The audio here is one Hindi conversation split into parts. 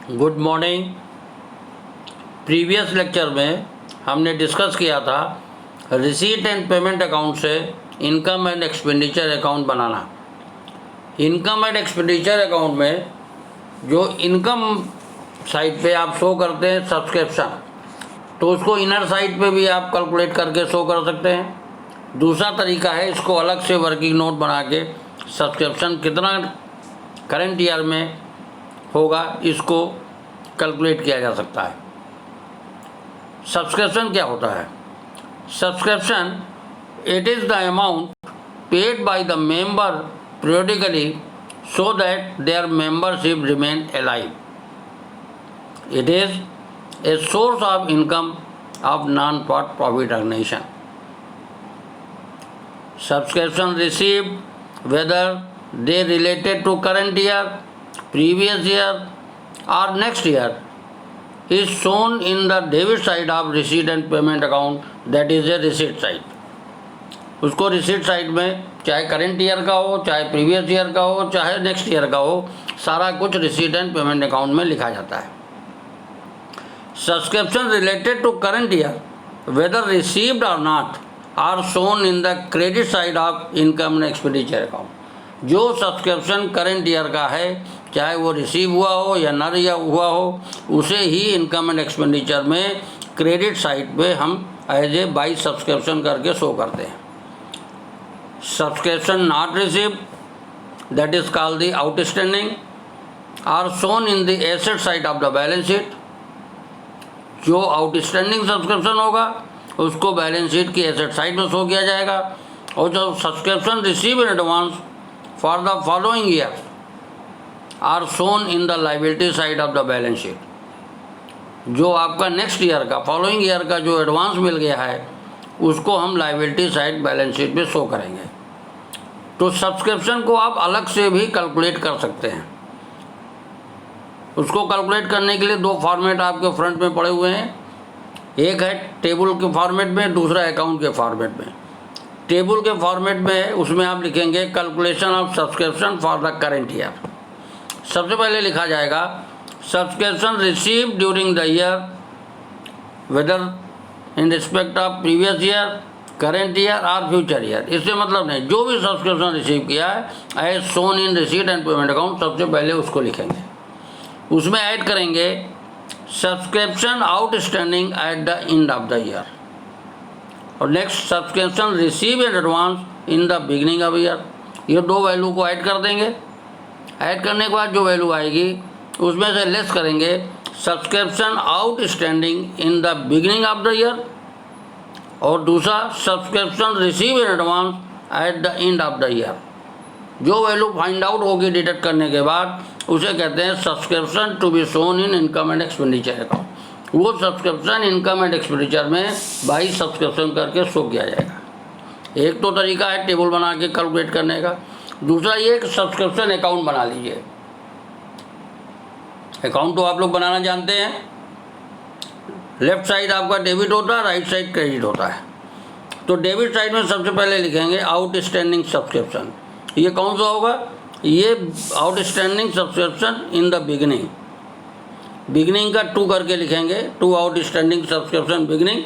Good morning. प्रीवियस लेक्चर में हमने डिस्कस किया था रिसीट एंड पेमेंट अकाउंट से income and expenditure account banana. Income and expenditure account में जो इनकम साइड पे आप शो करते हैं सब्सक्रिप्शन, तो उसको इनर साइड पे भी आप कैलकुलेट करके शो कर सकते हैं। दूसरा तरीका है इसको अलग से वर्किंग नोट बना के सब्सक्रिप्शन कितना करंट ईयर में होगा इसको कैलकुलेट किया जा सकता है। सब्सक्रिप्शन क्या होता है? Subscription it is the amount paid by the member periodically so that their membership remain alive. It is a source of income of non-profit organization. Subscription received, whether they related to current year, previous year or next year, is shown in the debit side of receipt and payment account, that is a receipt side. उसको रिसीट साइड में चाहे करेंट ईयर का हो, चाहे प्रीवियस ईयर का हो, चाहे नेक्स्ट ईयर का हो, सारा कुछ रिसीट एंड पेमेंट अकाउंट में लिखा जाता है। Subscription related to current year whether received और not are shown in the credit side of income and expenditure account. जो सब्सक्रिप्शन करंट ईयर का है, चाहे वो रिसीव हुआ हो या न हुआ हो, उसे ही इनकम एंड एक्सपेंडिचर में क्रेडिट साइड पे हम एज ए बाई सब्सक्रिप्शन करके शो करते हैं। Subscription not received, that is called the outstanding, are shown in the asset side of the balance sheet. जो आउटस्टैंडिंग सब्सक्रिप्शन होगा उसको बैलेंस शीट की एसेट साइड में शो किया जाएगा, और जो subscription receive in advance for the following year are shown in the liability side of the balance sheet. जो आपका नेक्स्ट ईयर का, फॉलोइंग ईयर का जो एडवांस मिल गया है उसको हम लाइबिलिटी साइड बैलेंस शीट पे शो करेंगे। तो सब्सक्रिप्शन को आप अलग से भी कैलकुलेट कर सकते हैं। उसको कैलकुलेट करने के लिए दो फॉर्मेट आपके फ्रंट में पड़े हुए हैं, एक है टेबल के फॉर्मेट में, दूसरा अकाउंट के फॉर्मेट में। टेबल के फॉर्मेट में है, उसमें आप लिखेंगे calculation of subscription for the current year. सबसे पहले लिखा जाएगा subscription receive during the year whether in respect of previous year, current year और फ्यूचर ईयर। इससे मतलब नहीं, जो भी सब्सक्रिप्शन रिसीव किया है as shown in receipt and payment account, सबसे पहले उसको लिखेंगे। उसमें ऐड करेंगे subscription outstanding at the end of the year, और next subscription receive in advance in the beginning of year. ये दो वैल्यू को ऐड कर देंगे। ऐड करने के बाद जो वैल्यू आएगी उसमें से लेस करेंगे subscription outstanding in the beginning of the year, और दूसरा subscription receive in advance at the end of the year. जो वैल्यू फाइंड आउट होगी डिडक्ट करने के बाद उसे कहते हैं subscription to be shown in income and expenditure account. वो सब्सक्रिप्शन इनकम एंड एक्सपेंडिचर में बाई सब्सक्रिप्शन करके शो किया जाएगा। एक तो तरीका है टेबल बना के कैलकुलेट करने का, दूसरा ये कि सब्सक्रिप्शन अकाउंट बना लीजिए। अकाउंट तो आप लोग बनाना जानते हैं, लेफ्ट साइड आपका डेबिट होता है, राइट साइड क्रेडिट होता है। तो डेबिट साइड में सबसे पहले लिखेंगे आउटस्टैंडिंग सब्सक्रिप्शन। ये कौन सा होगा? ये outstanding subscription in the beginning. Beginning का 2 करके लिखेंगे, 2 आउटस्टैंडिंग सब्सक्रिप्शन बिगिनिंग।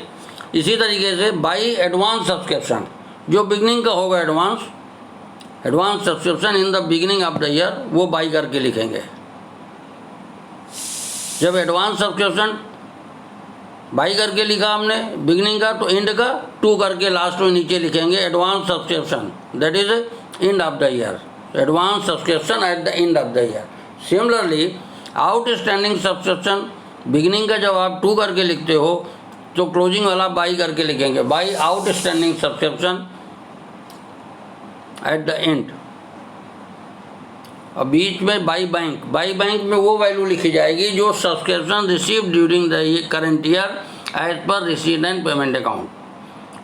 इसी तरीके से बाई एडवांस सब्सक्रिप्शन, जो बिगिनिंग का होगा advance subscription in the beginning of the year, वो बाई करके लिखेंगे। जब एडवांस सब्सक्रिप्शन बाई करके लिखा हमने बिगिनिंग का, तो एंड का 2 करके लास्ट में नीचे लिखेंगे advance subscription, that is and of the year, advance subscription eight the end of the year. Similarly outstanding subscription beginning का जब आप 2 करके लिखते हो तो क्लोजिंग वाला बाई करके लिखेंगे, by outstanding subscription eight the and. और बीच में बाई बैंक में वो वैल्यू लिखी जाएगी जो subscription receive during the current year as per receipt and payment account.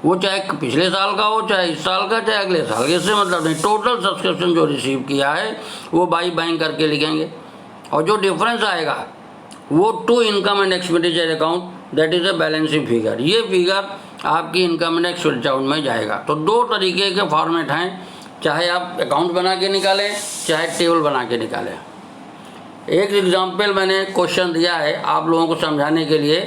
वो चाहे पिछले साल का हो, चाहे इस साल का, चाहे अगले साल, इससे मतलब नहीं, टोटल सब्सक्रिप्शन जो रिसीव किया है वो बाई बैंक करके लिखेंगे। और जो डिफरेंस आएगा वो to income and expenditure account, that is a balancing figure. ये फिगर आपकी इनकम एंड एक्सपेंडिचर अकाउंट में जाएगा। तो दो तरीके के फॉर्मेट हैं, चाहे आप अकाउंट बना के निकालें, चाहे टेबल बना के निकालें। एक एग्जाम्पल मैंने क्वेश्चन दिया है आप लोगों को समझाने के लिए।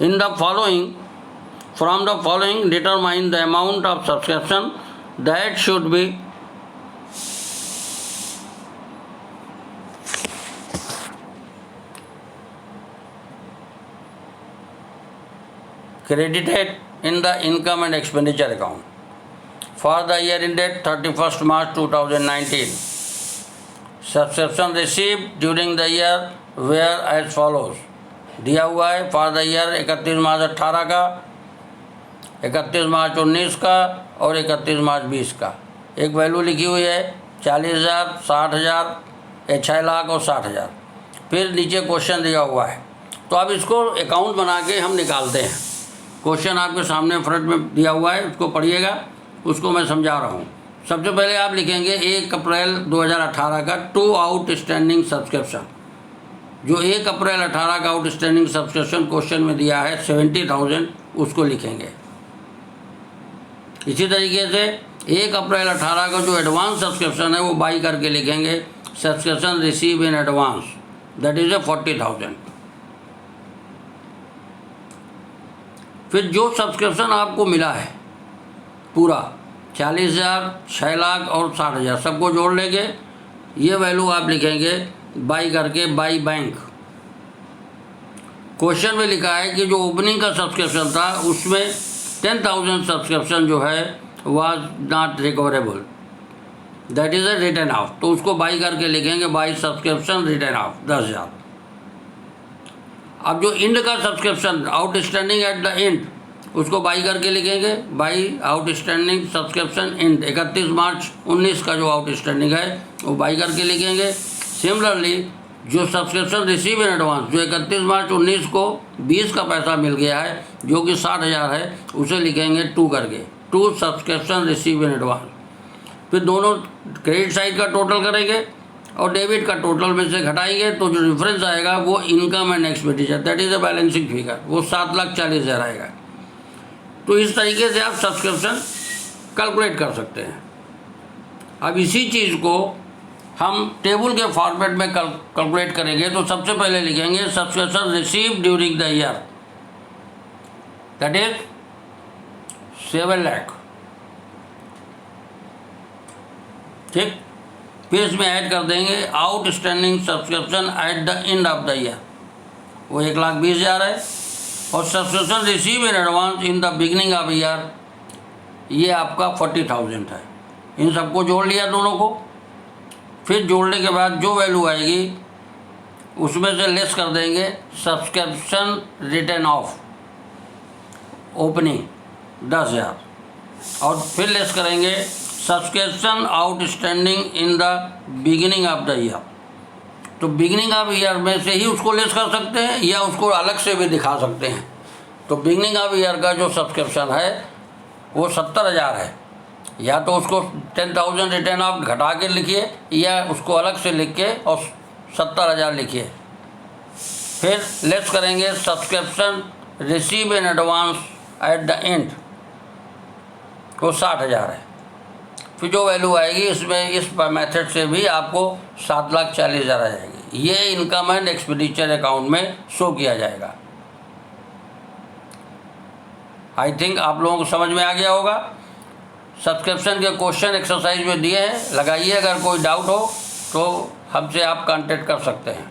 In the following, from the following determine the amount of subscription that should be credited in the income and expenditure account for the year ended 31st March 2019. Subscription received during the year were as follows. दिया हुआ है फॉर द ईयर 31 मार्च 18 का, 31 मार्च 19 का और 31 मार्च 20 का। एक वैल्यू लिखी हुई है 40,000, 60,000, 6 लाख और 60,000। फिर नीचे क्वेश्चन दिया हुआ है, तो अब इसको अकाउंट बना के हम निकालते हैं। क्वेश्चन आपके सामने फ्रंट में दिया हुआ है, उसको पढ़िएगा, उसको मैं समझा रहा हूँ। सबसे पहले आप लिखेंगे 1 अप्रैल 2018 का टू आउटस्टैंडिंग सब्सक्रिप्शन। जो 1 अप्रैल 18 का आउटस्टैंडिंग सब्सक्रिप्शन क्वेश्चन में दिया है 70,000, उसको लिखेंगे। इसी तरीके से 1 अप्रैल 18 का जो एडवांस सब्सक्रिप्शन है वो बाई करके लिखेंगे subscription receive in advance, that is 40,000। फिर जो सब्सक्रिप्शन आपको मिला है पूरा 40,000, 6 लाख और 60,000 सबको जोड़ लेंगे, ये वैल्यू आप लिखेंगे बाई करके बाई बैंक। क्वेश्चन में लिखा है कि जो ओपनिंग का सब्सक्रिप्शन था उसमें 10,000 सब्सक्रिप्शन जो है was not recoverable, that is a return of, तो उसको बाई करके लिखेंगे बाई सब्सक्रिप्शन रिटर्न ऑफ 10,000। अब जो इंड का subscription outstanding at the and, उसको बाई करके लिखेंगे बाई आउटस्टैंडिंग सब्सक्रिप्शन एंड। 31 मार्च 19 का जो आउटस्टैंडिंग है वो बाई करके लिखेंगे। सिमिलरली जो सब्सक्रिप्शन रिसीव इन एडवांस, जो 31 मार्च 19 को 20 का पैसा मिल गया है जो कि 60,000 है, उसे लिखेंगे 2 करके, to subscription receive in advance. फिर दोनों क्रेडिट साइड का टोटल करेंगे और डेबिट का टोटल में से घटाएंगे, तो जो डिफरेंस आएगा वो income and expenditure, that is a balancing figure, वो 7,40,000 आएगा। तो इस तरीके से आप सब्सक्रिप्शन कैलकुलेट कर सकते हैं। अब इसी चीज़ को हम टेबल के फॉर्मेट में कैलकुलेट करेंगे, तो सबसे पहले लिखेंगे subscription receive during the year, that is 7 lakh. ठीक, फिर इसमें ऐड कर देंगे outstanding subscription eight the end of the year, वो 1,20,000 है, और subscription receive in advance in the beginning of year, ये आपका 40,000 है। इन सबको जोड़ लिया दोनों को। फिर जोड़ने के बाद जो वैल्यू आएगी उसमें से लेस कर देंगे सब्सक्रिप्शन रिटर्न ऑफ ओपनिंग 10,000, और फिर लेस करेंगे subscription outstanding in the beginning of the year. तो बिगिनिंग ऑफ ईयर में से ही उसको लेस कर सकते हैं या उसको अलग से भी दिखा सकते हैं। तो बिगिनिंग ऑफ ईयर का जो सब्सक्रिप्शन है वो 70,000 है, या तो उसको 10,000 रिटर्न ऑफ घटा के लिखिए या उसको अलग से लिख के और 70,000 लिखिए। फिर लेस करेंगे subscription receive in advance at the and, वो 60,000 है। फिर जो वैल्यू आएगी इसमें इस मेथड से भी आपको 7,40,000 आ जाएगी। ये इनकम एंड एक्सपेंडिचर अकाउंट में शो किया जाएगा। आई थिंक आप लोगों को समझ में आ गया होगा। सब्सक्रिप्शन के क्वेश्चन एक्सरसाइज में दिए हैं, लगाइए। अगर कोई डाउट हो तो हमसे आप कांटेक्ट कर सकते हैं।